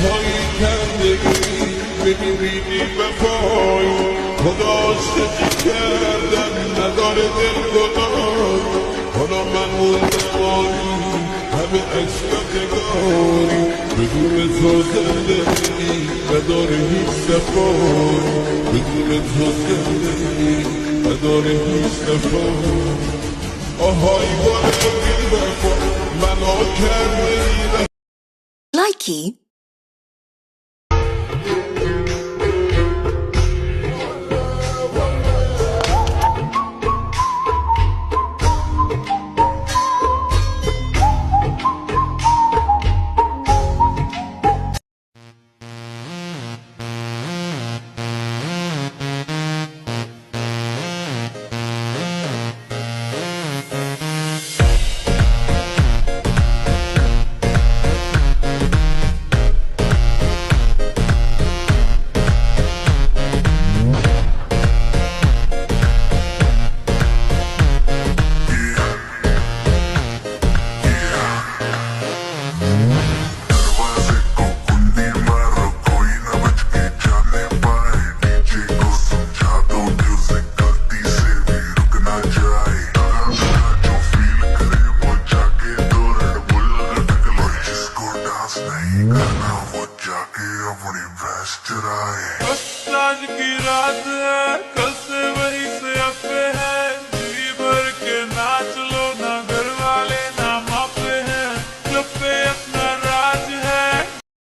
پایی کندگی بمیرینی به پای خدا عاشقی کردم نداره دل گدای حالا من مولدمانی همه عشقتگاری بدون تو زندگی نداره هیچ صفایی بدون تو زندگی نداره هیچ صفایی آهای باره بی وفا منو کرده Likey. आज की रात है कल से वही